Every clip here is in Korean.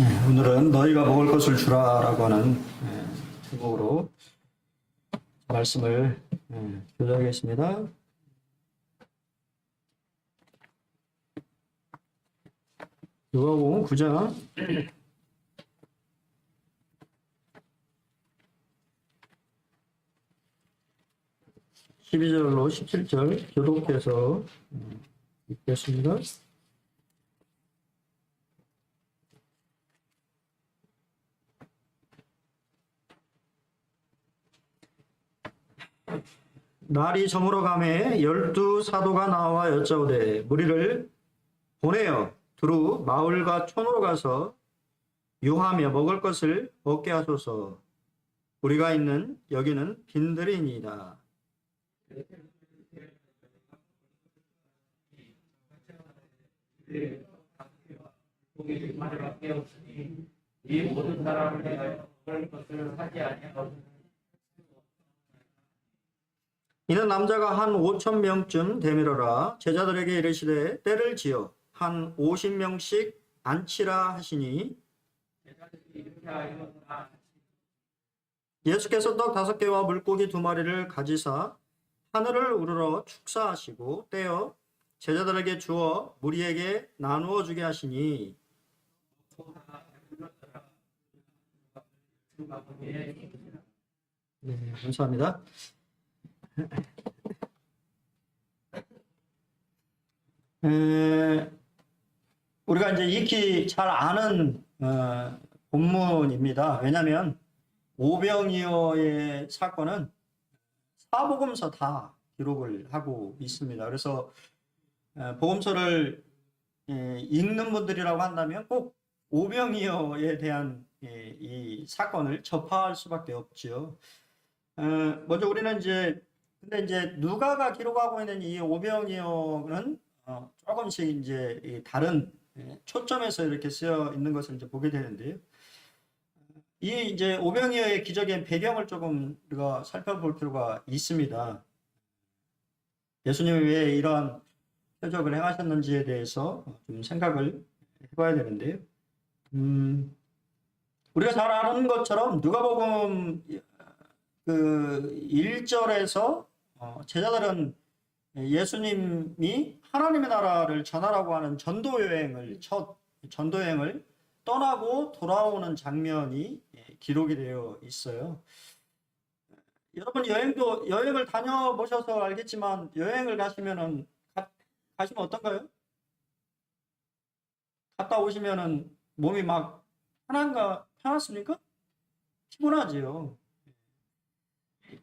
오늘은 너희가 먹을 것을 주라라고 하는 제목으로 말씀을 교독하겠습니다. 누가복음 9장 12절로 17절 교독해서 읽겠습니다. 날이 저물어 가매 12 사도가 나와 여짜오되 무리를 보내어 두루 마을과 촌으로 가서 유하며 먹을 것을 얻게 하소서. 우리가 있는 여기는 빈들이니이다. 이 모든 사람을 대하여 먹을 것을 하지 아니하고 이는 남자가 한 5,000명쯤 되밀어라. 제자들에게 이르시되 때를 지어 한 50명씩 앉히라 하시니 예수께서 떡 5개와 물고기 2마리를 가지사 하늘을 우러러 축사하시고 떼어 제자들에게 주어 무리에게 나누어 주게 하시니 네, 감사합니다. 우리가 이제 익히 잘 아는 본문입니다. 왜냐하면 오병이어의 사건은 사복음서 다 기록을 하고 있습니다. 그래서 복음서를 읽는 분들이라고 한다면 꼭 오병이어에 대한 이 사건을 접할 수밖에 없지요. 먼저 우리는 근데 이제 누가가 기록하고 있는 이 오병이어는 조금씩 이제 다른 초점에서 이렇게 쓰여 있는 것을 이제 보게 되는데요. 이 이제 오병이어의 기적의 배경을 조금 우리가 살펴볼 필요가 있습니다. 예수님이 왜 이러한 표적을 행하셨는지에 대해서 좀 생각을 해봐야 되는데요. 우리가 잘 아는 것처럼 누가복음 그 1절에서 제자들은 예수님이 하나님의 나라를 전하라고 하는 첫 전도여행을 떠나고 돌아오는 장면이 기록이 되어 있어요. 여러분 여행을 다녀보셔서 알겠지만 여행을 가시면 어떤가요? 갔다 오시면은 몸이 막 편하십니까? 피곤하지요.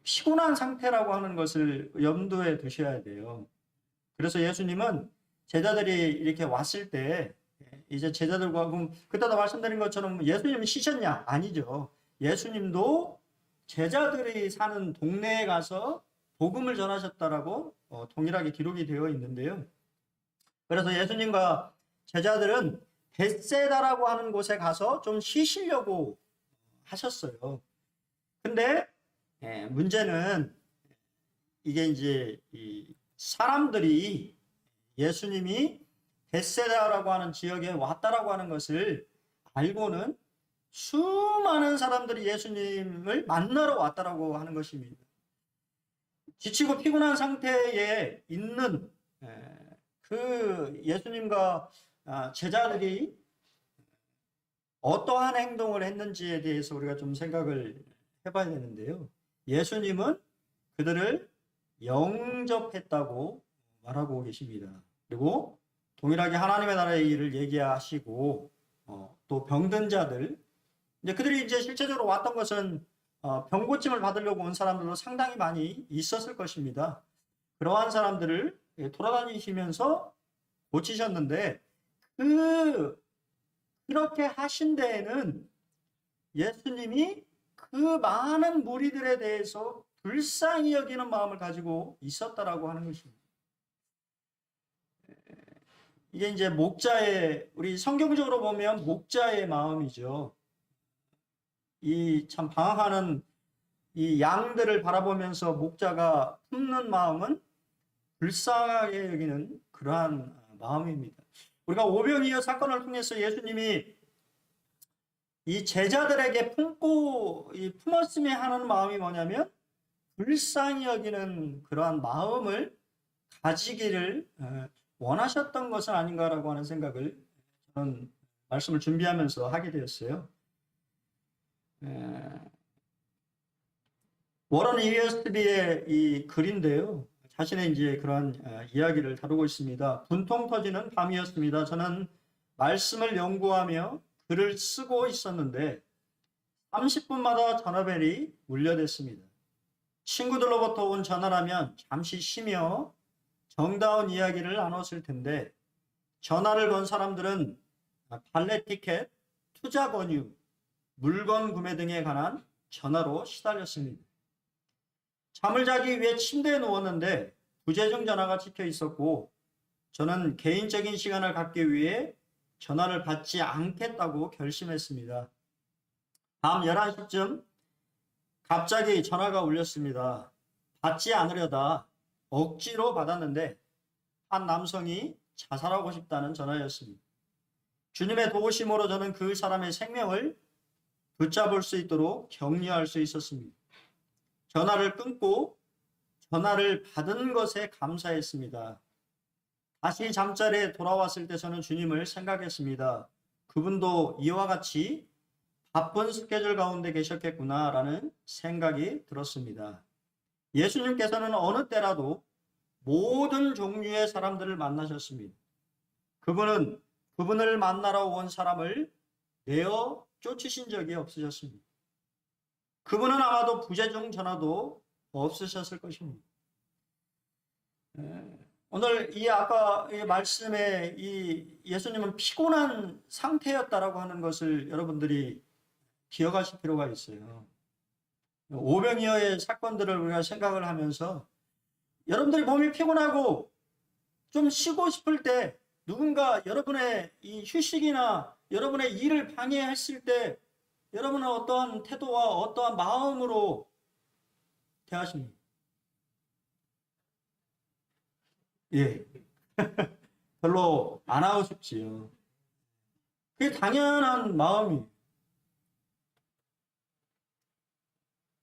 피곤한 상태라고 하는 것을 염두에 두셔야 돼요. 그래서 예수님은 제자들이 이렇게 왔을 때 이제 제자들과 그때도 말씀드린 것처럼 예수님이 쉬셨냐? 아니죠. 예수님도 제자들이 사는 동네에 가서 복음을 전하셨다라고 동일하게 기록이 되어 있는데요. 그래서 예수님과 제자들은 벳세다라고 하는 곳에 가서 좀 쉬시려고 하셨어요. 근데 문제는 이게 이제 이 사람들이 예수님이 벳세다라고 하는 지역에 왔다라고 하는 것을 알고는 수많은 사람들이 예수님을 만나러 왔다라고 하는 것입니다. 지치고 피곤한 상태에 있는 그 예수님과 제자들이 어떠한 행동을 했는지에 대해서 우리가 좀 생각을 해봐야 되는데요. 예수님은 그들을 영접했다고 말하고 계십니다. 그리고 동일하게 하나님의 나라의 일을 얘기하시고 또 병든 자들, 이제 그들이 이제 실제적으로 왔던 것은 병 고침을 받으려고 온 사람들도 상당히 많이 있었을 것입니다. 그러한 사람들을 돌아다니시면서 고치셨는데 그렇게 하신 데에는 예수님이 그 많은 무리들에 대해서 불쌍히 여기는 마음을 가지고 있었다라고 하는 것입니다. 이게 이제 우리 성경적으로 보면 목자의 마음이죠. 이 참 방황하는 이 양들을 바라보면서 목자가 품는 마음은 불쌍하게 여기는 그러한 마음입니다. 우리가 오병이어 사건을 통해서 예수님이 이 제자들에게 품었음에 하는 마음이 뭐냐면 불쌍히 여기는 그러한 마음을 가지기를 원하셨던 것은 아닌가라고 하는 생각을 저는 말씀을 준비하면서 하게 되었어요. 워런 이어스비의 이 글인데요. 자신의 이제 그러한 이야기를 다루고 있습니다. 분통 터지는 밤이었습니다. 저는 말씀을 연구하며 글을 쓰고 있었는데 30분마다 전화벨이 울려댔습니다. 친구들로부터 온 전화라면 잠시 쉬며 정다운 이야기를 나눴을 텐데 전화를 건 사람들은 발레 티켓, 투자 권유, 물건 구매 등에 관한 전화로 시달렸습니다. 잠을 자기 위해 침대에 누웠는데 부재중 전화가 찍혀 있었고 저는 개인적인 시간을 갖기 위해 전화를 받지 않겠다고 결심했습니다. 밤 11시쯤 갑자기 전화가 울렸습니다. 받지 않으려다 억지로 받았는데 한 남성이 자살하고 싶다는 전화였습니다. 주님의 도우심으로 저는 그 사람의 생명을 붙잡을 수 있도록 격려할 수 있었습니다. 전화를 끊고 전화를 받은 것에 감사했습니다. 다시 잠자리에 돌아왔을 때 저는 주님을 생각했습니다. 그분도 이와 같이 바쁜 스케줄 가운데 계셨겠구나라는 생각이 들었습니다. 예수님께서는 어느 때라도 모든 종류의 사람들을 만나셨습니다. 그분을 만나러 온 사람을 내어 쫓으신 적이 없으셨습니다. 그분은 아마도 부재중 전화도 없으셨을 것입니다. 오늘 이 아까 이 말씀에 이 예수님은 피곤한 상태였다라고 하는 것을 여러분들이 기억하실 필요가 있어요. 오병이어의 사건들을 우리가 생각을 하면서 여러분들이 몸이 피곤하고 좀 쉬고 싶을 때 누군가 여러분의 이 휴식이나 여러분의 일을 방해했을 때 여러분은 어떠한 태도와 어떠한 마음으로 대하십니까? 예. 별로 안 하고 싶지요. 그게 당연한 마음이에요.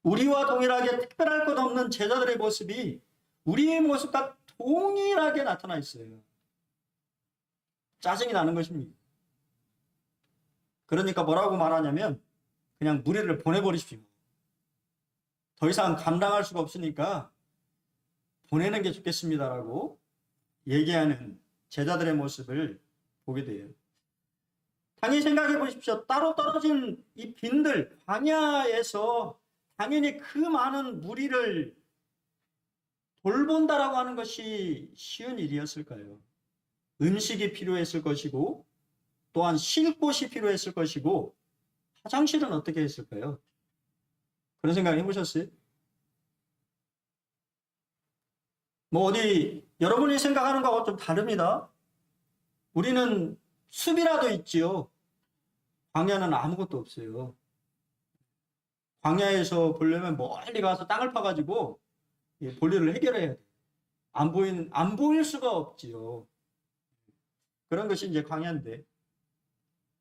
우리와 동일하게 특별할 것 없는 제자들의 모습이 우리의 모습과 동일하게 나타나 있어요. 짜증이 나는 것입니다. 그러니까 뭐라고 말하냐면 그냥 무리를 보내버리십시오. 더 이상 감당할 수가 없으니까 보내는 게 좋겠습니다라고 얘기하는 제자들의 모습을 보게 돼요. 당연히 생각해 보십시오. 따로 떨어진 이 빈들 광야에서 당연히 그 많은 무리를 돌본다라고 하는 것이 쉬운 일이었을까요? 음식이 필요했을 것이고 또한 쉴 곳이 필요했을 것이고 화장실은 어떻게 했을까요? 그런 생각 해보셨어요? 뭐 어디 여러분이 생각하는 거하고 좀 다릅니다. 우리는 숲이라도 있지요. 광야는 아무것도 없어요. 광야에서 보려면 멀리 가서 땅을 파가지고 볼일을 해결해야 돼요. 안 보일 수가 없지요. 그런 것이 이제 광야인데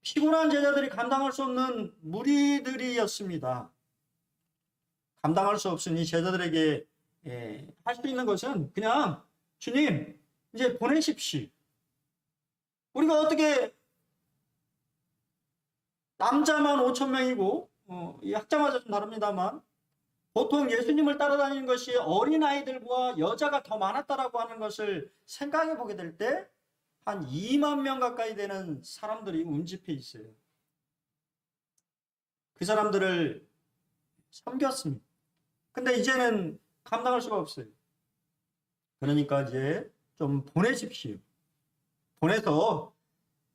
피곤한 제자들이 감당할 수 없는 무리들이었습니다. 감당할 수 없으니 제자들에게 할 수 있는 것은 그냥 주님 이제 보내십시오. 우리가 어떻게 남자만 5,000명이고 이 학자마다 좀 다릅니다만 보통 예수님을 따라다니는 것이 어린아이들과 여자가 더 많았다라고 하는 것을 생각해 보게 될 때 한 2만 명 가까이 되는 사람들이 운집해 있어요. 그 사람들을 섬겼습니다. 근데 이제는 감당할 수가 없어요. 그러니까 이제 좀 보내십시오. 보내서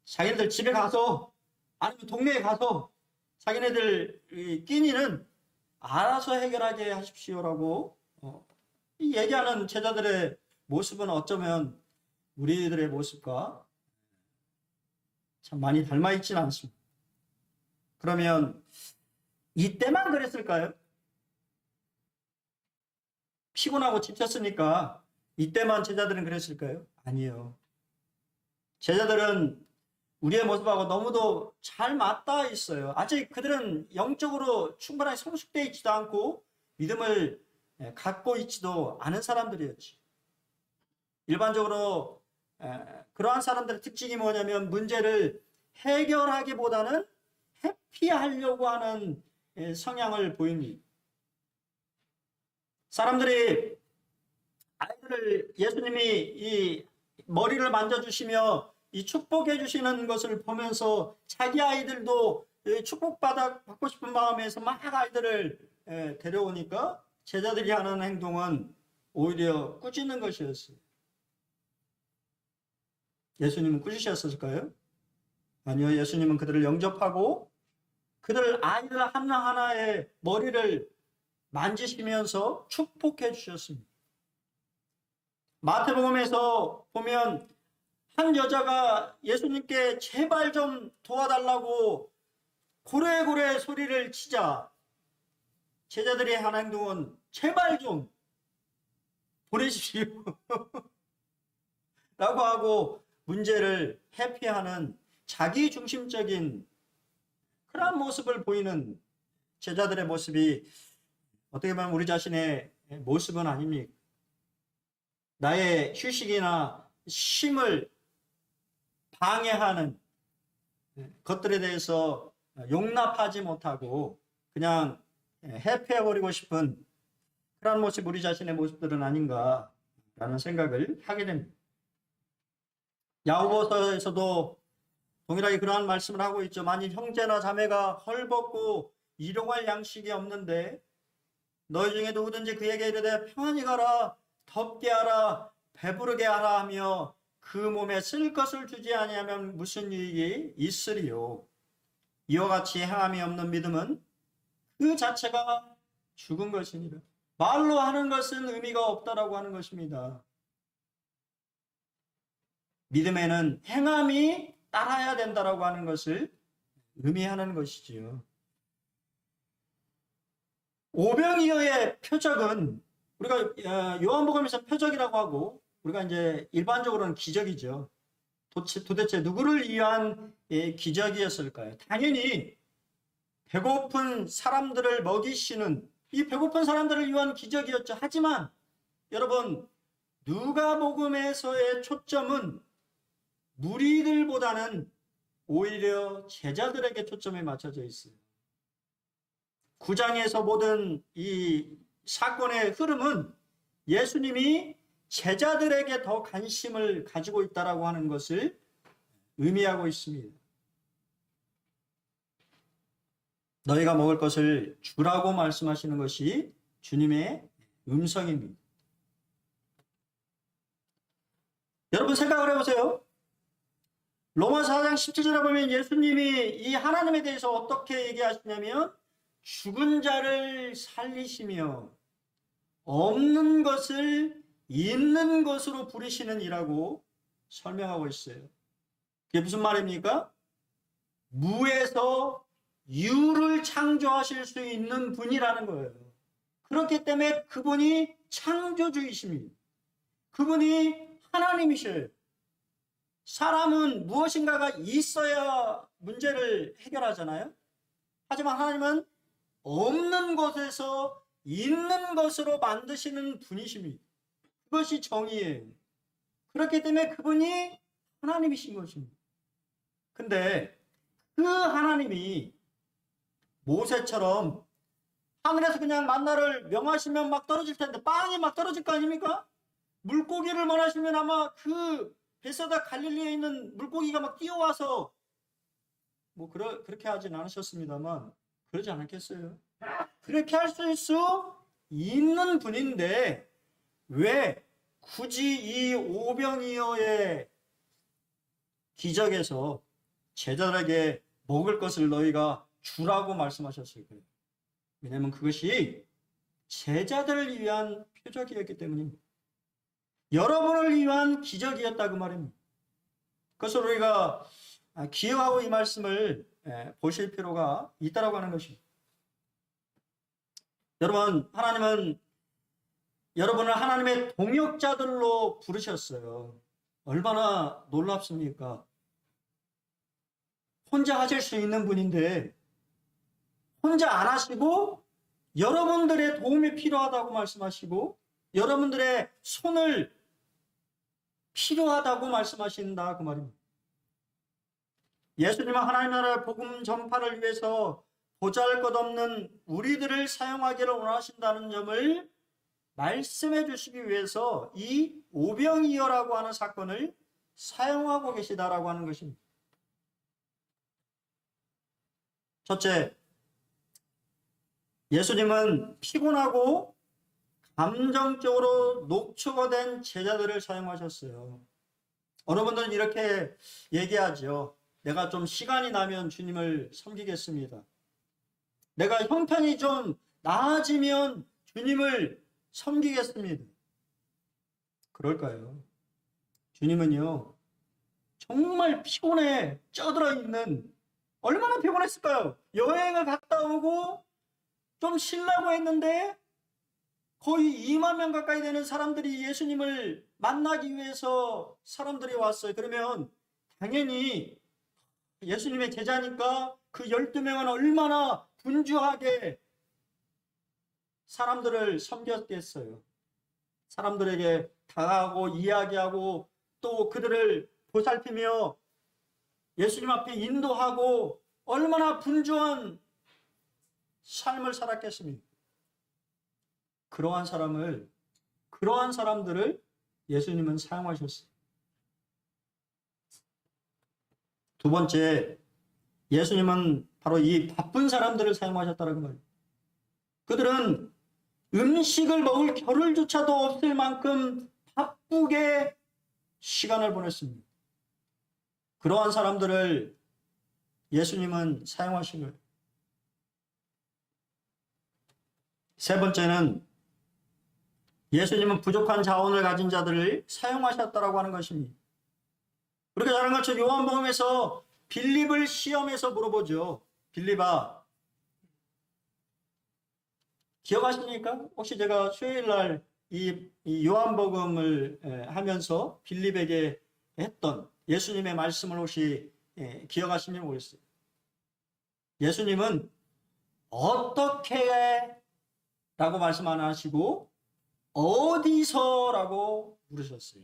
자기네들 집에 가서 아니면 동네에 가서 자기네들 끼니는 알아서 해결하게 하십시오라고 얘기하는 제자들의 모습은 어쩌면 우리들의 모습과 참 많이 닮아 있지는 않습니다. 그러면 이때만 그랬을까요? 피곤하고 지쳤으니까 이때만 제자들은 그랬을까요? 아니에요. 제자들은 우리의 모습하고 너무도 잘 맞닿아 있어요. 아직 그들은 영적으로 충분하게 성숙되어 있지도 않고 믿음을 갖고 있지도 않은 사람들이었지. 일반적으로 그러한 사람들의 특징이 뭐냐면 문제를 해결하기보다는 회피하려고 하는 성향을 보입니다. 사람들이 아이들을 예수님이 이 머리를 만져주시며 이 축복해 주시는 것을 보면서 자기 아이들도 축복받고 싶은 마음에서 막 아이들을 데려오니까 제자들이 하는 행동은 오히려 꾸짖는 것이었어요. 예수님은 꾸짖으셨을까요? 아니요. 예수님은 그들을 영접하고 그들 아이들 하나하나의 머리를 만지시면서 축복해 주셨습니다. 마태복음에서 보면 한 여자가 예수님께 제발 좀 도와달라고 고래고래 소리를 치자 제자들의 한 행동은 제발 좀 보내십시오 라고 하고 문제를 회피하는 자기중심적인 그런 모습을 보이는 제자들의 모습이 어떻게 보면 우리 자신의 모습은 아닙니까? 나의 휴식이나 쉼을 방해하는 것들에 대해서 용납하지 못하고 그냥 회피해버리고 싶은 그런 모습, 우리 자신의 모습들은 아닌가라는 생각을 하게 됩니다. 야고보서에서도 동일하게 그러한 말씀을 하고 있죠. 만일 형제나 자매가 헐벗고 일용할 양식이 없는데 너희 중에 누구든지 그에게 이르되 평안히 가라, 덥게 하라, 배부르게 하라 하며 그 몸에 쓸 것을 주지 아니하면 무슨 유익이 있으리요. 이와 같이 행함이 없는 믿음은 그 자체가 죽은 것이니라. 말로 하는 것은 의미가 없다라고 하는 것입니다. 믿음에는 행함이 따라야 된다라고 하는 것을 의미하는 것이지요. 오병이어의 표적은 우리가 요한복음에서 표적이라고 하고 우리가 이제 일반적으로는 기적이죠. 도대체 누구를 위한 기적이었을까요? 당연히 배고픈 사람들을 먹이시는 이 배고픈 사람들을 위한 기적이었죠. 하지만 여러분 누가복음에서의 초점은 무리들보다는 오히려 제자들에게 초점이 맞춰져 있어요. 9장에서 모든 이 사건의 흐름은 예수님이 제자들에게 더 관심을 가지고 있다라고 하는 것을 의미하고 있습니다. 너희가 먹을 것을 주라고 말씀하시는 것이 주님의 음성입니다. 여러분 생각을 해보세요. 로마서 4장 17절에 보면 예수님이 이 하나님에 대해서 어떻게 얘기하시냐면 죽은 자를 살리시며 없는 것을 있는 것으로 부리시는 이라고 설명하고 있어요. 그게 무슨 말입니까? 무에서 유를 창조하실 수 있는 분이라는 거예요. 그렇기 때문에 그분이 창조주이십니다. 그분이 하나님이셔요. 사람은 무엇인가가 있어야 문제를 해결하잖아요. 하지만 하나님은 없는 것에서 있는 것으로 만드시는 분이십니다. 그것이 정의예요. 그렇기 때문에 그분이 하나님이신 것입니다. 근데 그 하나님이 모세처럼 하늘에서 그냥 만나를 명하시면 막 떨어질 텐데 빵이 막 떨어질 거 아닙니까? 물고기를 원하시면 아마 그 베세다 갈릴리에 있는 물고기가 막 뛰어와서 뭐 그렇게 하진 않으셨습니다만 그러지 않았겠어요? 그렇게 할 수 있는 분인데 왜 굳이 이 오병이어의 기적에서 제자들에게 먹을 것을 너희가 주라고 말씀하셨을까요? 왜냐하면 그것이 제자들을 위한 표적이었기 때문입니다. 여러분을 위한 기적이었다 그 말입니다. 그것을 우리가 기억하고 이 말씀을 보실 필요가 있다고 하는 것입니다. 여러분, 하나님은 여러분을 하나님의 동역자들로 부르셨어요. 얼마나 놀랍습니까? 혼자 하실 수 있는 분인데 혼자 안 하시고 여러분들의 도움이 필요하다고 말씀하시고 여러분들의 손을 필요하다고 말씀하신다 그 말입니다. 예수님은 하나님 나라의 복음 전파를 위해서 보잘것없는 우리들을 사용하기를 원하신다는 점을 말씀해 주시기 위해서 이 오병이어라고 하는 사건을 사용하고 계시다라고 하는 것입니다. 첫째, 예수님은 피곤하고 감정적으로 녹초가 된 제자들을 사용하셨어요. 어느 분들은 이렇게 얘기하죠. 내가 좀 시간이 나면 주님을 섬기겠습니다. 내가 형편이 좀 나아지면 주님을 섬기겠습니다. 그럴까요? 주님은요, 정말 피곤해 쪄들어 있는, 얼마나 피곤했을까요? 여행을 갔다 오고 좀 쉬려고 했는데 거의 2만 명 가까이 되는 사람들이 예수님을 만나기 위해서 사람들이 왔어요. 그러면 당연히 예수님의 제자니까 그 12명은 얼마나 분주하게 사람들을 섬겼겠어요. 사람들에게 다가가고 이야기하고 또 그들을 보살피며 예수님 앞에 인도하고 얼마나 분주한 삶을 살았겠습니까? 그러한 사람들을 예수님은 사용하셨어요. 두 번째, 예수님은 바로 이 바쁜 사람들을 사용하셨다는 거예요. 그들은 음식을 먹을 겨를조차도 없을 만큼 바쁘게 시간을 보냈습니다. 그러한 사람들을 예수님은 사용하신 거예요. 세 번째는 예수님은 부족한 자원을 가진 자들을 사용하셨다라고 하는 것입니다. 우리가 잘 아는 것처럼 요한복음에서 빌립을 시험해서 물어보죠. 빌립아, 기억하십니까? 혹시 제가 수요일 날 이 요한복음을 하면서 빌립에게 했던 예수님의 말씀을 혹시 기억하시는지 모르겠어요. 예수님은 어떻게 라고 말씀 안 하시고 어디서라고 물으셨어요.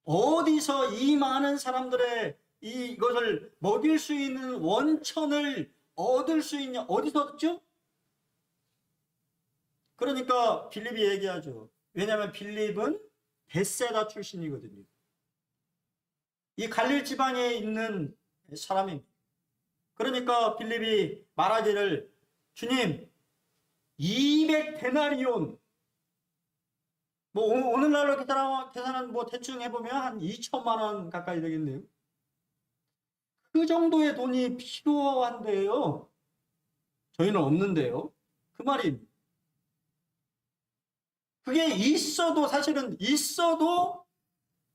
어디서 이 많은 사람들의 이것을 먹일 수 있는 원천을 얻을 수 있냐? 어디서 얻죠? 그러니까 빌립이 얘기하죠. 왜냐하면 빌립은 벳세다 출신이거든요. 이 갈릴 지방에 있는 사람입니다. 그러니까 빌립이 말하기를 주님 200데나리온 뭐 오늘날로 계산은 뭐 대충 해보면 한 2천만 원 가까이 되겠네요. 그 정도의 돈이 필요한데요. 저희는 없는데요. 그 말입니다. 그게 있어도 사실은 있어도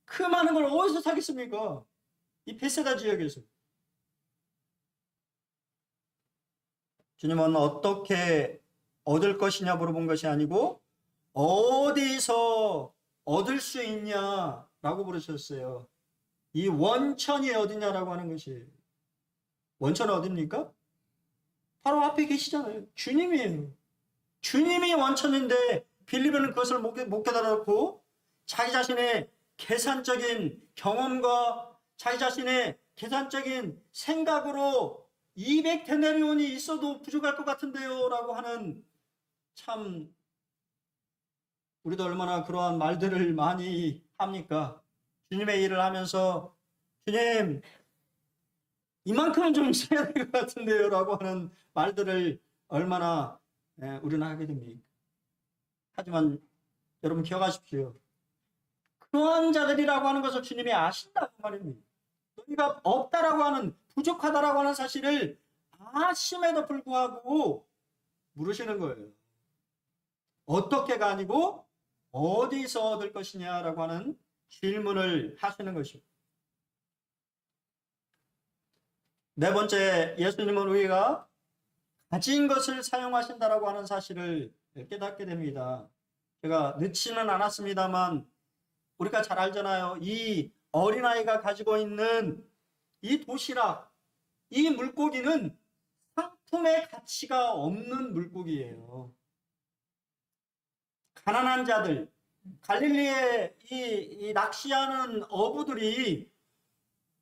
그 많은 걸 어디서 사겠습니까? 이 베세다 지역에서. 주님은 어떻게 얻을 것이냐 물어본 것이 아니고 어디서 얻을 수 있냐라고 물으셨어요. 이 원천이 어디냐라고 하는 것이. 원천은 어디입니까? 바로 앞에 계시잖아요. 주님이에요. 주님이 원천인데 빌립은 그것을 못 깨달았고 자기 자신의 계산적인 경험과 자기 자신의 계산적인 생각으로 200데나리온이 있어도 부족할 것 같은데요 라고 하는, 참 우리도 얼마나 그러한 말들을 많이 합니까? 주님의 일을 하면서 주님 이만큼은 좀 있어야 될 것 같은데요 라고 하는 말들을 얼마나 우리는 하게 됩니까? 하지만 여러분 기억하십시오. 그러한 자들이라고 하는 것을 주님이 아신다고 말입니다. 너희가 없다라고 하는, 부족하다라고 하는 사실을 아심에도 불구하고 물으시는 거예요. 어떻게가 아니고 어디서 얻을 것이냐라고 하는 질문을 하시는 것입니다. 네 번째, 예수님은 우리가 가진 것을 사용하신다라고 하는 사실을 깨닫게 됩니다. 제가 늦지는 않았습니다만 우리가 잘 알잖아요. 이 어린아이가 가지고 있는 이 도시락, 이 물고기는 상품의 가치가 없는 물고기예요. 가난한 자들, 갈릴리에 이 낚시하는 어부들이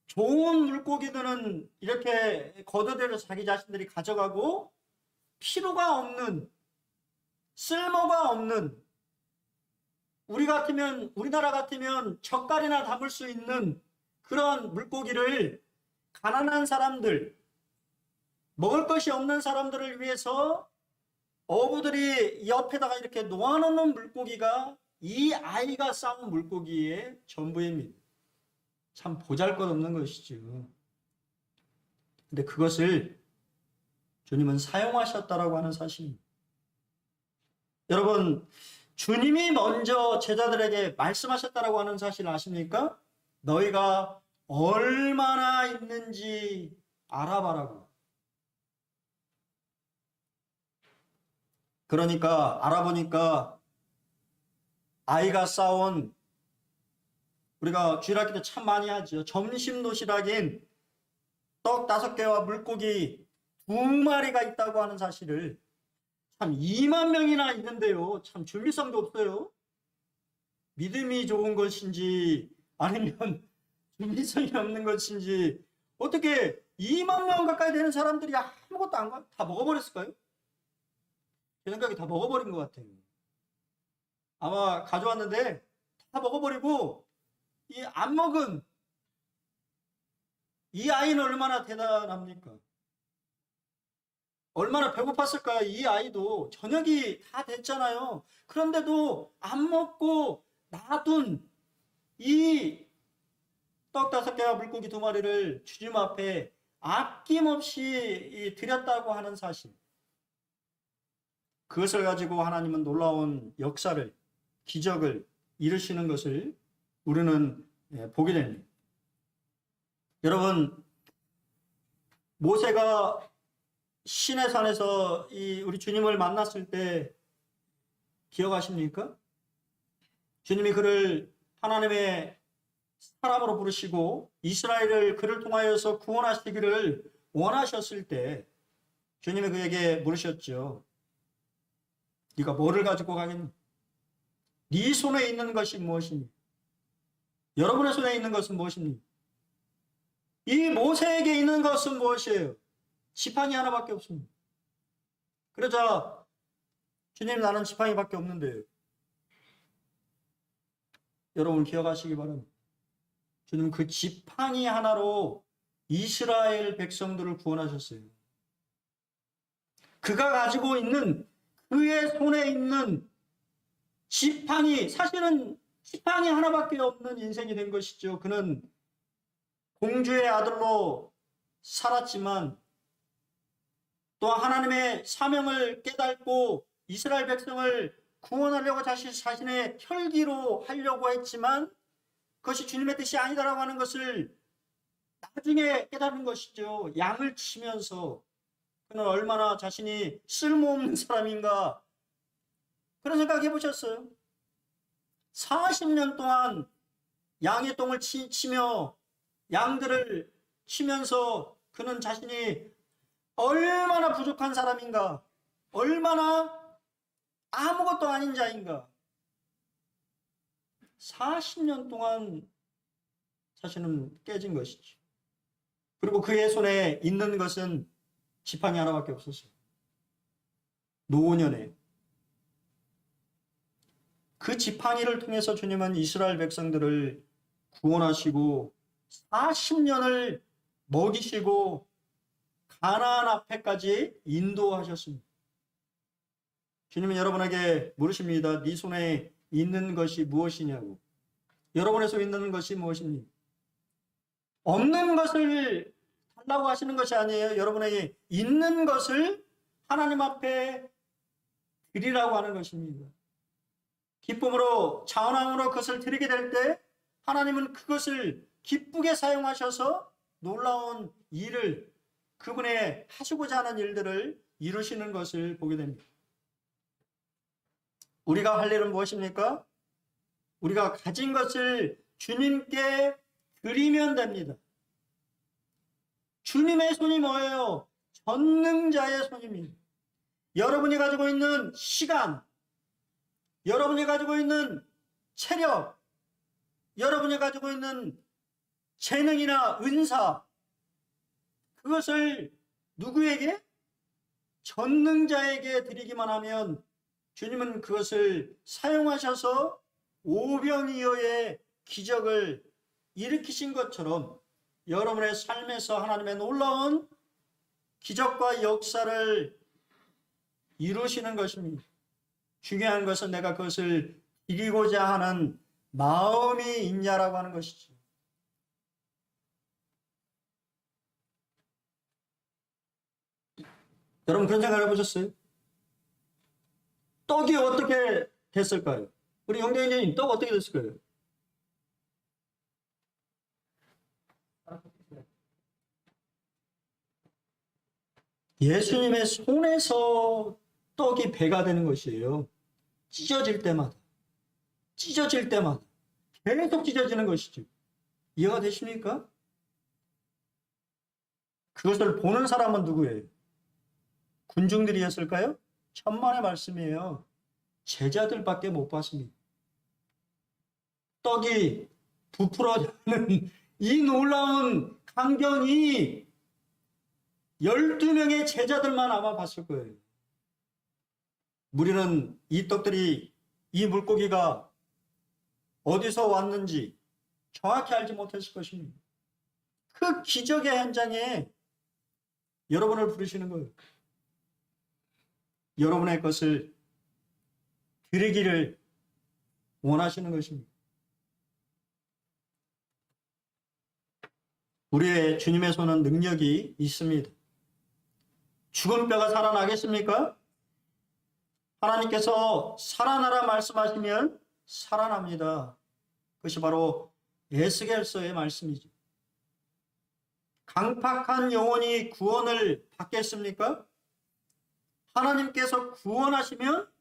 좋은 물고기들은 이렇게 걷어들여서 자기 자신들이 가져가고, 필요가 없는, 쓸모가 없는, 우리나라 같으면 젓갈이나 담을 수 있는 그런 물고기를 가난한 사람들, 먹을 것이 없는 사람들을 위해서 어부들이 옆에다가 이렇게 놓아놓는 물고기가 이 아이가 싸운 물고기의 전부입니다. 참 보잘것없는 것이죠. 근데 그것을 주님은 사용하셨다라고 하는 사실입니다. 여러분, 주님이 먼저 제자들에게 말씀하셨다라고 하는 사실 아십니까? 너희가 얼마나 있는지 알아봐라고. 그러니까 알아보니까 아이가 싸온, 우리가 주일학교 때 참 많이 하죠. 점심 도시락인 떡 5개와 물고기 2마리가 있다고 하는 사실을, 참 2만 명이나 있는데요. 참 준비성도 없어요. 믿음이 좋은 것인지 아니면 준비성이 없는 것인지, 어떻게 2만 명 가까이 되는 사람들이 아무것도 안 가? 다 먹어버렸을까요? 제 생각에 다 먹어버린 것 같아요. 아마 가져왔는데 다 먹어버리고, 이 안 먹은 이 아이는 얼마나 대단합니까? 얼마나 배고팠을까? 이 아이도 저녁이 다 됐잖아요. 그런데도 안 먹고 놔둔 이 떡 5개와 물고기 2마리를 주님 앞에 아낌없이 드렸다고 하는 사실. 그것을 가지고 하나님은 놀라운 역사를, 기적을 이루시는 것을 우리는 보게 됩니다. 여러분, 모세가 시내산에서 우리 주님을 만났을 때 기억하십니까? 주님이 그를 하나님의 사람으로 부르시고 이스라엘을 그를 통하여서 구원하시기를 원하셨을 때 주님이 그에게 물으셨죠. 네가 뭐를 가지고 가겠니? 네 손에 있는 것이 무엇이니? 여러분의 손에 있는 것은 무엇이니? 이 모세에게 있는 것은 무엇이에요? 지팡이 하나밖에 없습니다. 그러자 주님, 나는 지팡이밖에 없는데. 여러분 기억하시기 바랍니다. 주님 그 지팡이 하나로 이스라엘 백성들을 구원하셨어요. 그가 가지고 있는, 그의 손에 있는 지팡이, 사실은 지팡이 하나밖에 없는 인생이 된 것이죠. 그는 공주의 아들로 살았지만 또한 하나님의 사명을 깨닫고 이스라엘 백성을 구원하려고 자신의 혈기로 하려고 했지만 그것이 주님의 뜻이 아니다라고 하는 것을 나중에 깨달은 것이죠. 양을 치면서 그는 얼마나 자신이 쓸모없는 사람인가, 그런 생각 해보셨어요? 40년 동안 양의 똥을 치며 양들을 치면서 그는 자신이 얼마나 부족한 사람인가, 얼마나 아무것도 아닌 자인가. 40년 동안 자신은 깨진 것이죠. 그리고 그의 손에 있는 것은 지팡이 하나밖에 없었어요. 노년에 그 지팡이를 통해서 주님은 이스라엘 백성들을 구원하시고 40년을 먹이시고 가나안 앞에까지 인도하셨습니다. 주님은 여러분에게 물으십니다. 네 손에 있는 것이 무엇이냐고. 여러분의 손에 있는 것이 무엇입니까? 없는 것을 달라고 하시는 것이 아니에요. 여러분에게 있는 것을 하나님 앞에 드리라고 하는 것입니다. 기쁨으로, 자원함으로 그것을 드리게 될 때 하나님은 그것을 기쁘게 사용하셔서 놀라운 일을, 그분의 하시고자 하는 일들을 이루시는 것을 보게 됩니다. 우리가 할 일은 무엇입니까? 우리가 가진 것을 주님께 드리면 됩니다. 주님의 손이 뭐예요? 전능자의 손입니다. 여러분이 가지고 있는 시간, 여러분이 가지고 있는 체력, 여러분이 가지고 있는 재능이나 은사, 그것을 누구에게? 전능자에게 드리기만 하면 주님은 그것을 사용하셔서 오병이어의 기적을 일으키신 것처럼 여러분의 삶에서 하나님의 놀라운 기적과 역사를 이루시는 것입니다. 중요한 것은 내가 그것을 이기고자 하는 마음이 있냐라고 하는 것이죠. 여러분 그런 생각을 해보셨어요? 떡이 어떻게 됐을까요? 우리 영대인님 떡 어떻게 됐을까요? 예수님의 손에서 떡이 배가 되는 것이에요. 찢어질 때마다 계속 찢어지는 것이죠. 이해가 되십니까? 그것을 보는 사람은 누구예요? 군중들이었을까요? 천만의 말씀이에요. 제자들밖에 못 봤습니다. 떡이 부풀어지는 이 놀라운 광경이 12명의 제자들만 아마 봤을 거예요. 우리는 이 떡들이, 이 물고기가 어디서 왔는지 정확히 알지 못했을 것입니다. 그 기적의 현장에 여러분을 부르시는 거예요. 여러분의 것을 드리기를 원하시는 것입니다. 우리의 주님의 손은 능력이 있습니다. 죽은 뼈가 살아나겠습니까? 하나님께서 살아나라 말씀하시면 살아납니다. 그것이 바로 에스겔서의 말씀이죠. 강팍한 영혼이 구원을 받겠습니까? 하나님께서 구원하시면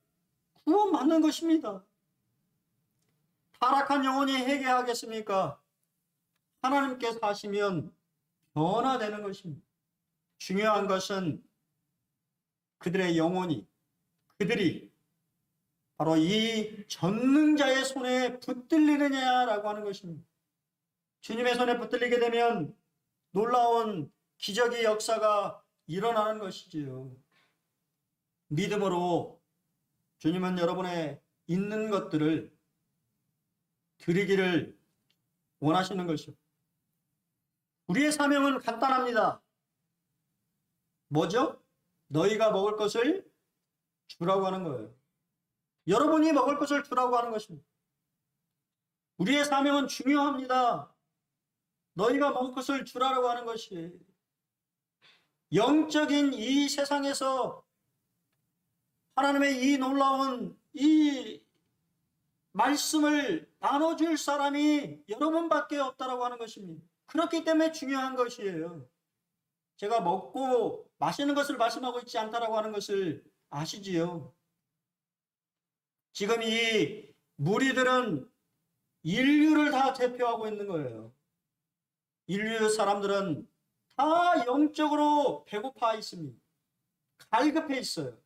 구원받는 것입니다. 타락한 영혼이 회개하겠습니까? 하나님께서 하시면 변화되는 것입니다. 중요한 것은 그들의 영혼이, 그들이 바로 이 전능자의 손에 붙들리느냐라고 하는 것입니다. 주님의 손에 붙들리게 되면 놀라운 기적의 역사가 일어나는 것이지요. 믿음으로 주님은 여러분의 있는 것들을 드리기를 원하시는 것이요. 우리의 사명은 간단합니다. 뭐죠? 너희가 먹을 것을 주라고 하는 거예요. 여러분이 먹을 것을 주라고 하는 것입니다. 우리의 사명은 중요합니다. 너희가 먹을 것을 주라고 하는 것이 영적인 이 세상에서 하나님의 이 놀라운 이 말씀을 나눠줄 사람이 여러분밖에 없다라고 하는 것입니다. 그렇기 때문에 중요한 것이에요. 제가 먹고 마시는 것을 말씀하고 있지 않다라고 하는 것을 아시지요? 지금 이 무리들은 인류를 다 대표하고 있는 거예요. 인류 사람들은 다 영적으로 배고파 있습니다. 갈급해 있어요.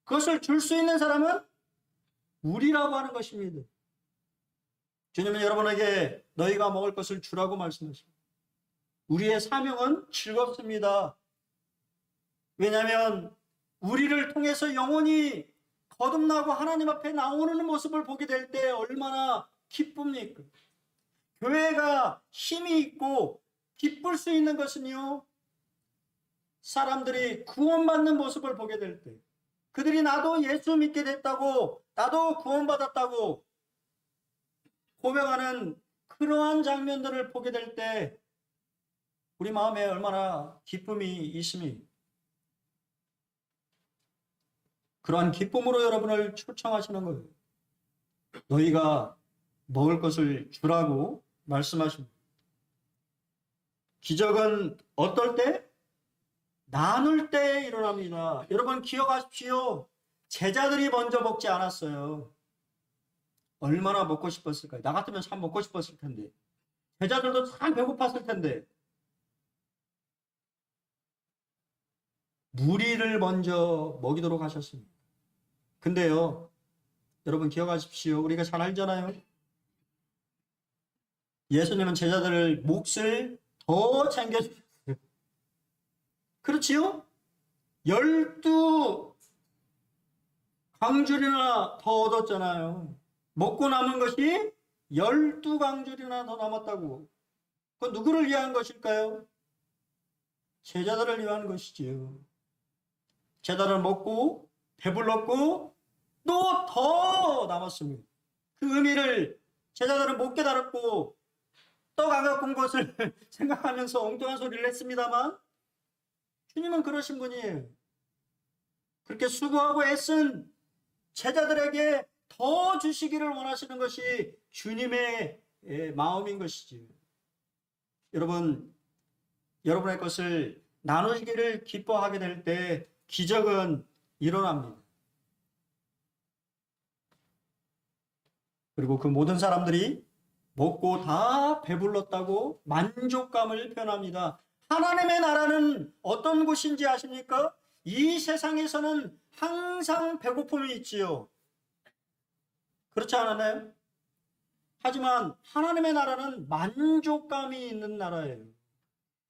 그것을 줄 수 있는 사람은 우리라고 하는 것입니다. 주님은 여러분에게 너희가 먹을 것을 주라고 말씀하십니다. 우리의 사명은 즐겁습니다. 왜냐하면 우리를 통해서 영혼이 거듭나고 하나님 앞에 나오는 모습을 보게 될 때 얼마나 기쁩니까? 교회가 힘이 있고 기쁠 수 있는 것은요, 사람들이 구원받는 모습을 보게 될 때, 그들이 나도 예수 믿게 됐다고, 나도 구원받았다고 고백하는 그러한 장면들을 보게 될 때 우리 마음에 얼마나 기쁨이 있습니까? 그러한 기쁨으로 여러분을 초청하시는 거예요. 너희가 먹을 것을 주라고 말씀하십니다. 기적은 어떨 때? 나눌 때 일어납니다. 여러분 기억하십시오. 제자들이 먼저 먹지 않았어요. 얼마나 먹고 싶었을까요? 나 같으면 참 먹고 싶었을 텐데. 제자들도 참 배고팠을 텐데. 무리를 먼저 먹이도록 하셨습니다. 근데요, 여러분 기억하십시오. 우리가 잘 알잖아요. 예수님은 제자들을 몫을 더 챙겨주셨어요. 그렇지요? 12 광줄이나 더 얻었잖아요. 먹고 남은 것이 12 광줄이나 더 남았다고. 그건 누구를 위한 것일까요? 제자들을 위한 것이지요. 제자들 먹고 배불렀고 또 더 남았습니다. 그 의미를 제자들은 못 깨달았고 떡 안 갖고 온 것을 생각하면서 엉뚱한 소리를 했습니다만 주님은 그러신 분이에요. 그렇게 수고하고 애쓴 제자들에게 더 주시기를 원하시는 것이 주님의 마음인 것이지요. 여러분, 여러분의 것을 나누기를 기뻐하게 될 때 기적은 일어납니다. 그리고 그 모든 사람들이 먹고 다 배불렀다고 만족감을 표현합니다. 하나님의 나라는 어떤 곳인지 아십니까? 이 세상에서는 항상 배고픔이 있지요. 그렇지 않았나요? 하지만 하나님의 나라는 만족감이 있는 나라예요.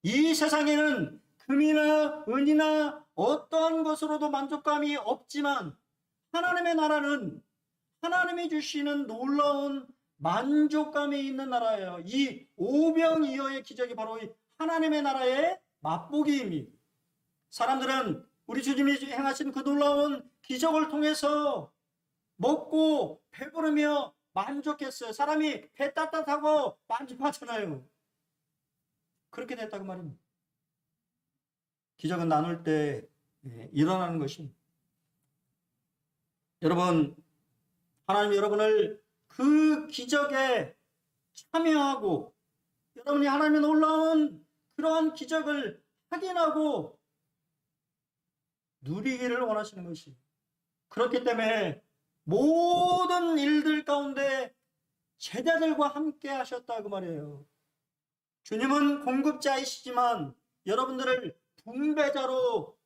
이 세상에는 금이나 은이나 어떠한 것으로도 만족감이 없지만 하나님의 나라는 하나님이 주시는 놀라운 만족감이 있는 나라예요. 이 오병이어의 기적이 바로 이 하나님의 나라의 맛보기입니다. 사람들은 우리 주님이 행하신 그 놀라운 기적을 통해서 먹고 배부르며 만족했어요. 사람이 배 따뜻하고 만족하잖아요. 그렇게 됐다고 말입니다. 기적은 나눌 때 일어나는 것입니다. 여러분, 하나님 여러분을 그 기적에 참여하고 여러분이 하나님의 놀라운 그러한 기적을 확인하고 누리기를 원하시는 것이. 그렇기 때문에 모든 일들 가운데 제자들과 함께 하셨다 그 말이에요. 주님은 공급자이시지만 여러분들을 분배자로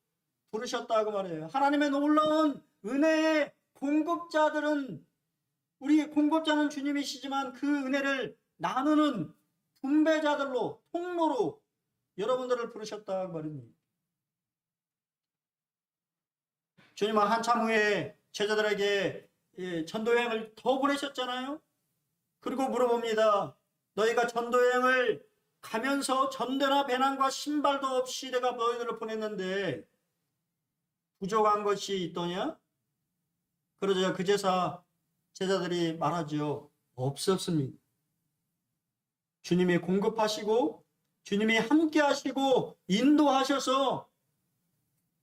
부르셨다 그 말이에요. 하나님의 놀라운 은혜의 공급자들은 우리 공급자는 주님이시지만 그 은혜를 나누는 분배자들로 통로로 여러분들을 부르셨다 그 말입니다. 주님은 한참 후에 제자들에게 전도여행을 더 보내셨잖아요. 그리고 물어봅니다. 너희가 전도여행을 가면서 전대나 배낭과 신발도 없이 내가 너희들을 보냈는데 부족한 것이 있더냐? 그러자 그제서 제자들이 말하죠. 없었습니다. 주님이 공급하시고 주님이 함께 하시고 인도하셔서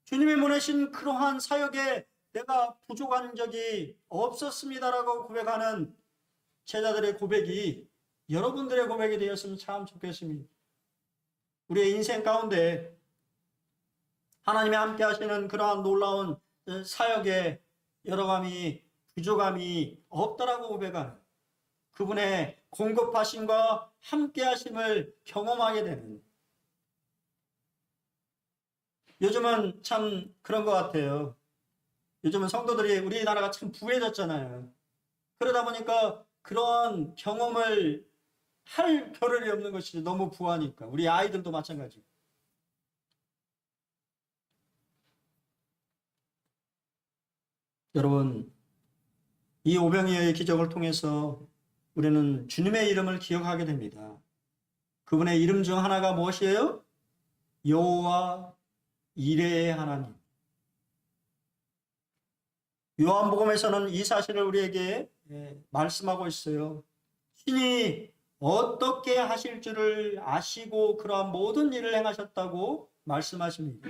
주님이 보내신 그러한 사역에 내가 부족한 적이 없었습니다라고 고백하는 제자들의 고백이 여러분들의 고백이 되었으면 참 좋겠습니다. 우리의 인생 가운데 하나님이 함께 하시는 그러한 놀라운 사역에 여러감이 부족함이 없다라고 고백하는 그분의 공급하심과 함께 하심을 경험하게 되는, 요즘은 참 그런 것 같아요. 요즘은 성도들이 우리나라가 참 부해졌잖아요. 그러다 보니까 그런 경험을 할 겨를이 없는 것이 너무 부하니까. 우리 아이들도 마찬가지고. 여러분, 이 오병이어의 기적을 통해서 우리는 주님의 이름을 기억하게 됩니다. 그분의 이름 중 하나가 무엇이에요? 여호와 이레의 하나님. 요한복음에서는 이 사실을 우리에게 말씀하고 있어요. 신이 어떻게 하실 줄을 아시고 그러한 모든 일을 행하셨다고 말씀하십니다.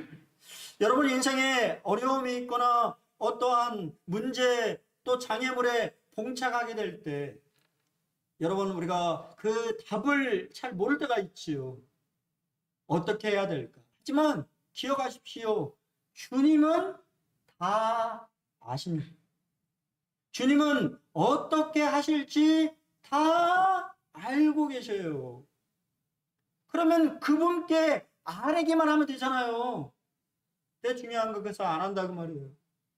여러분 인생에 어려움이 있거나 어떠한 문제 또 장애물에 봉착하게 될 때 여러분 우리가 그 답을 잘 모를 때가 있지요. 어떻게 해야 될까? 하지만 기억하십시오. 주님은 다 아십니다. 주님은 어떻게 하실지 다 알고 계셔요. 그러면 그분께 아뢰기만 하면 되잖아요. 근데 중요한 건 그래서 안 한다고 말이에요.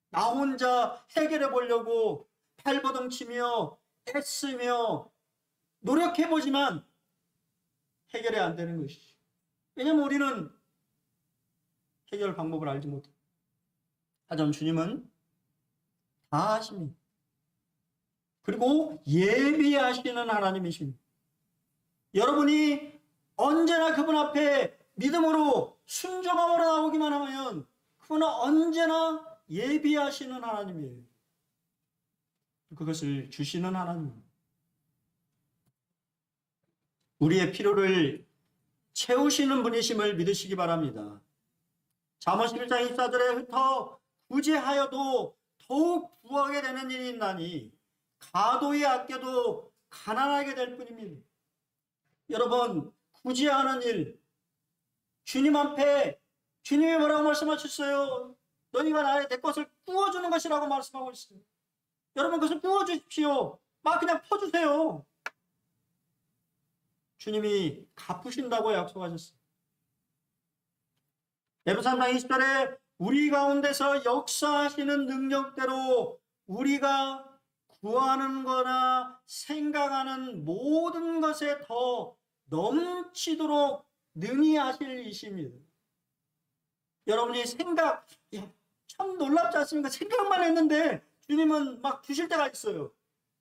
나 혼자 해결해 보려고 발버둥 치며 애쓰며 노력해보지만 해결이 안 되는 것이죠. 왜냐하면 우리는 해결 방법을 알지 못해요. 하지만 주님은 다 아십니다. 그리고 예비하시는 하나님이십니다. 여러분이 언제나 그분 앞에 믿음으로 순종함으로 나오기만 하면 그분은 언제나 예비하시는 하나님이에요. 그것을 주시는 하나님. 우리의 필요를 채우시는 분이심을 믿으시기 바랍니다. 잠언 11장 24절에 흩어 구제하여도 더욱 부하게 되는 일이 있나니 가도히 아껴도 가난하게 될 뿐입니다. 여러분, 구제하는 일, 주님 앞에 주님이 뭐라고 말씀하셨어요? 너희가 내 것을 부어주는 것이라고 말씀하고 있어요. 여러분, 그것을 부어주십시오. 막 그냥 퍼주세요. 주님이 갚으신다고 약속하셨어요. 에베소서 3장 20절에 우리 가운데서 역사하시는 능력대로 우리가 구하는 거나 생각하는 모든 것에 더 넘치도록 능히 하실 이십니다. 여러분이 생각, 참 놀랍지 않습니까? 생각만 했는데 주님은 막 주실 때가 있어요.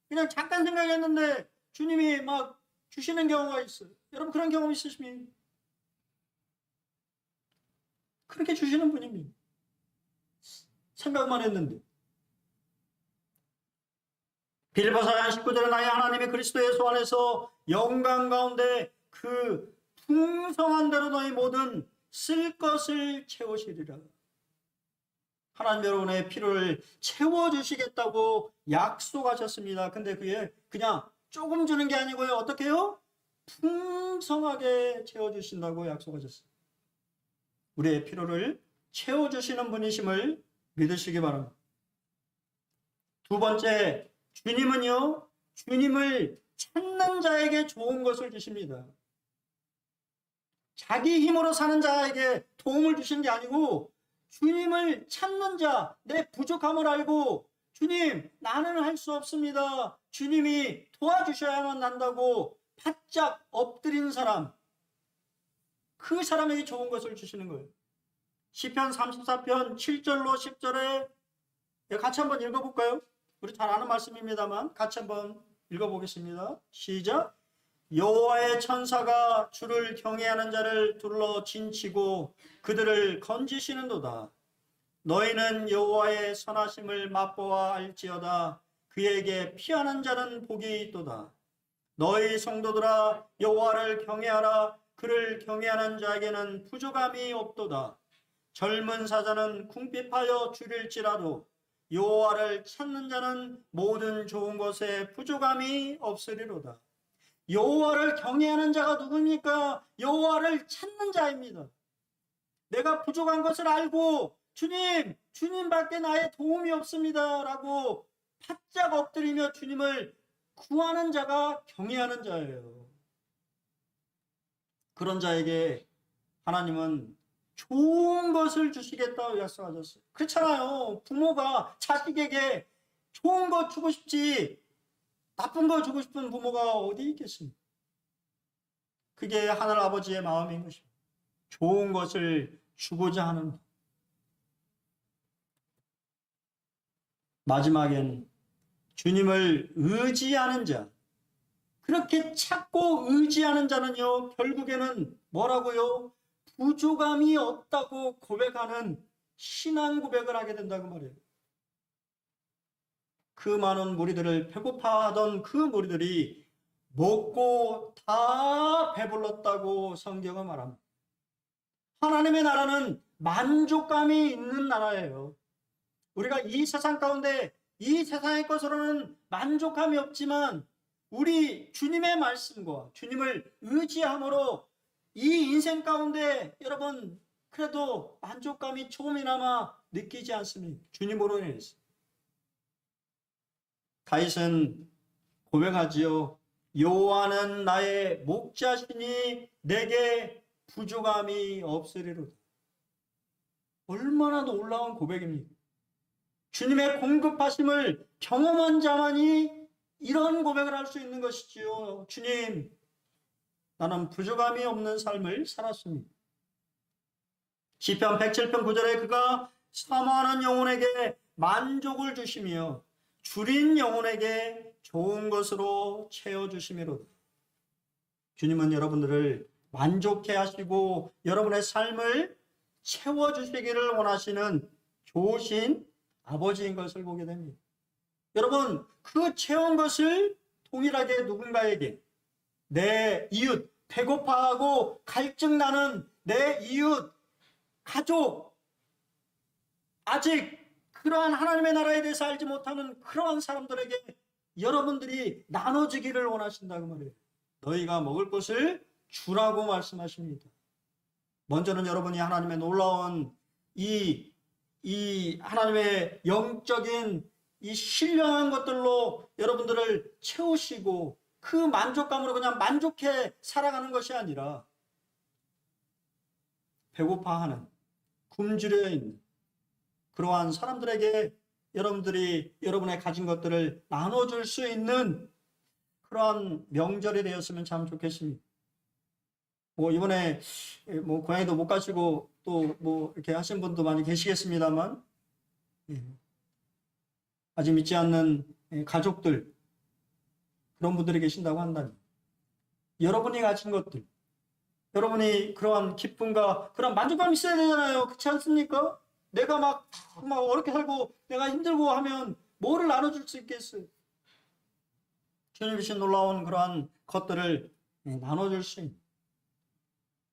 그냥 잠깐 생각했는데 주님이 막 주시는 경우가 있어요. 여러분 그런 경험 있으십니까? 그렇게 주시는 분입니다. 생각만 했는데. 빌립보서 4장 19절에 나의 하나님이 그리스도 예수 안에서 영광 가운데 그 풍성한 대로 너희 모든 쓸 것을 채우시리라. 하나님 여러분의 필요를 채워주시겠다고 약속하셨습니다. 근데 그게 그냥 조금 주는 게 아니고요. 어떻게 해요? 풍성하게 채워주신다고 약속하셨어요. 우리의 필요를 채워주시는 분이심을 믿으시기 바랍니다. 두 번째, 주님은요, 주님을 찾는 자에게 좋은 것을 주십니다. 자기 힘으로 사는 자에게 도움을 주시는 게 아니고 주님을 찾는 자, 내 부족함을 알고 주님, 나는 할 수 없습니다. 주님이 도와주셔야만 한다고 바짝 엎드린 사람, 그 사람에게 좋은 것을 주시는 거예요. 시편 34편 7절로 10절에 같이 한번 읽어볼까요? 우리 잘 아는 말씀입니다만 같이 한번 읽어보겠습니다. 시작. 여호와의 천사가 주를 경외하는 자를 둘러 진치고 그들을 건지시는도다. 너희는 여호와의 선하심을 맛보아 알지어다. 그에게 피하는 자는 복이 있도다. 너희 성도들아 여호와를 경외하라. 그를 경외하는 자에게는 부족함이 없도다. 젊은 사자는 궁핍하여 줄일지라도 여호와를 찾는 자는 모든 좋은 것에 부족함이 없으리로다. 여호와를 경외하는 자가 누굽니까? 여호와를 찾는 자입니다. 내가 부족한 것을 알고 주님, 주님밖에 나의 도움이 없습니다 라고 바짝 엎드리며 주님을 구하는 자가 경외하는 자예요. 그런 자에게 하나님은 좋은 것을 주시겠다고 약속하셨어요. 그렇잖아요. 부모가 자식에게 좋은 거 주고 싶지 나쁜 거 주고 싶은 부모가 어디 있겠습니까? 그게 하늘 아버지의 마음인 것입니다. 좋은 것을 주고자 하는. 마지막엔 주님을 의지하는 자, 그렇게 찾고 의지하는 자는요, 결국에는 뭐라고요? 부족함이 없다고 고백하는 신앙 고백을 하게 된다고 말해요. 그 많은 무리들을 배고파하던 그 무리들이 먹고 다 배불렀다고 성경은 말합니다. 하나님의 나라는 만족감이 있는 나라예요. 우리가 이 세상 가운데 이 세상의 것으로는 만족함이 없지만 우리 주님의 말씀과 주님을 의지함으로 이 인생 가운데 여러분 그래도 만족감이 조금이나마 느끼지 않습니까? 주님으로 인해서. 다윗은 고백하지요. 여호와는 나의 목자시니 내게 부족함이 없으리로다. 얼마나 놀라운 고백입니까? 주님의 공급하심을 경험한 자만이 이런 고백을 할 수 있는 것이지요. 주님, 나는 부족함이 없는 삶을 살았습니다. 시편 107편 9절에 그가 사모하는 영혼에게 만족을 주시며 줄인 영혼에게 좋은 것으로 채워주시미로다. 주님은 여러분들을 만족해 하시고 여러분의 삶을 채워주시기를 원하시는 좋으신 아버지인 것을 보게 됩니다. 여러분, 그 채운 것을 동일하게 누군가에게, 내 이웃, 배고파하고 갈증나는 내 이웃, 가족, 아직 그러한 하나님의 나라에 대해서 알지 못하는 그러한 사람들에게 여러분들이 나눠주기를 원하신다고 말해요. 너희가 먹을 것을 주라고 말씀하십니다. 먼저는 여러분이 하나님의 놀라운 이 하나님의 영적인 이 신령한 것들로 여러분들을 채우시고 그 만족감으로 그냥 만족해 살아가는 것이 아니라 배고파하는, 굶주려 있는 그러한 사람들에게 여러분들이 여러분의 가진 것들을 나눠줄 수 있는 그러한 명절이 되었으면 참 좋겠습니다. 이번에 고향에도 못 가시고 또 이렇게 하신 분도 많이 계시겠습니다만, 아직 믿지 않는 가족들, 그런 분들이 계신다고 한다면, 여러분이 가진 것들, 여러분이 그러한 기쁨과 그런 만족감이 있어야 되잖아요. 그렇지 않습니까? 내가 막 어렵게 살고 내가 힘들고 하면 뭐를 나눠줄 수 있겠어요? 주님 주신 놀라운 그러한 것들을 나눠줄 수 있는,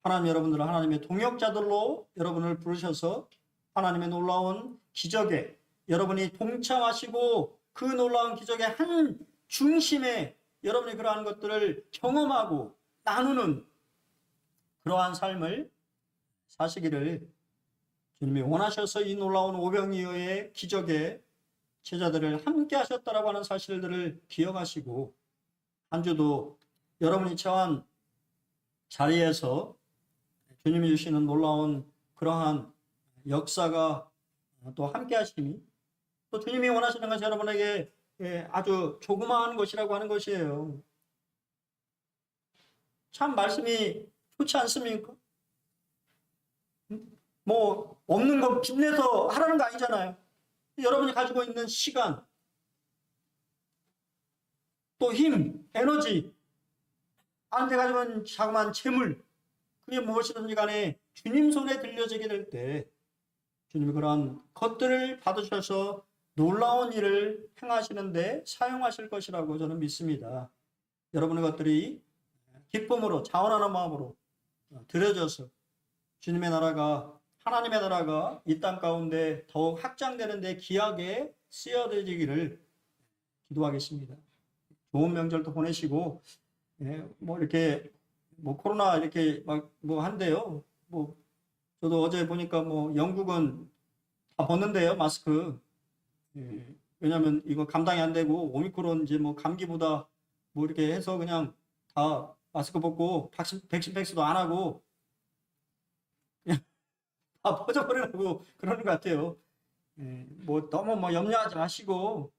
하나님 여러분들은 하나님의 동역자들로 여러분을 부르셔서 하나님의 놀라운 기적에 여러분이 동참하시고 그 놀라운 기적의 한 중심에 여러분이 그러한 것들을 경험하고 나누는 그러한 삶을 사시기를 주님이 원하셔서 이 놀라운 오병이어의 기적에 제자들을 함께 하셨다라고 하는 사실들을 기억하시고, 한 주도 여러분이 처한 자리에서 주님이 주시는 놀라운 그러한 역사가 또 함께 하심이, 또 주님이 원하시는 것이 여러분에게 아주 조그마한 것이라고 하는 것이에요. 참 말씀이 좋지 않습니까? 없는 거 빚내서 하라는 거 아니잖아요. 여러분이 가지고 있는 시간, 또 힘, 에너지, 나한테 가지고 있는 자그마한 재물, 그게 무엇이든지 간에 주님 손에 들려지게 될 때 주님이 그러한 것들을 받으셔서 놀라운 일을 행하시는데 사용하실 것이라고 저는 믿습니다. 여러분의 것들이 기쁨으로, 자원하는 마음으로 드려져서 주님의 나라가, 하나님의 나라가 이 땅 가운데 더욱 확장되는 데 귀하게 쓰여지기를 기도하겠습니다. 좋은 명절도 보내시고, 이렇게 코로나 이렇게 한데요. 저도 어제 보니까 영국은 다 벗는데요, 마스크. 왜냐면 이거 감당이 안 되고 오미크론 이제 감기보다 이렇게 해서 그냥 다 마스크 벗고 백신 백스도 안 하고 그냥 다 퍼져버리라고 그러는 것 같아요. 너무 염려하지 마시고,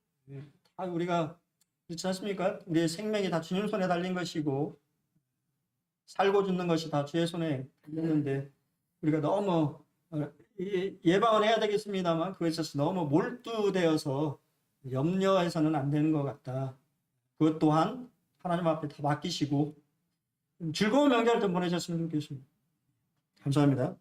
다 우리가 그렇지 않습니까? 우리의 생명이 다 주님 손에 달린 것이고 살고 죽는 것이 다 주의 손에 달렸는데, 우리가 너무 예방은 해야 되겠습니다만 그것에 있어서 너무 몰두되어서 염려해서는 안 되는 것 같다. 그것 또한 하나님 앞에 다 맡기시고 즐거운 명절 좀 보내셨으면 좋겠습니다. 감사합니다.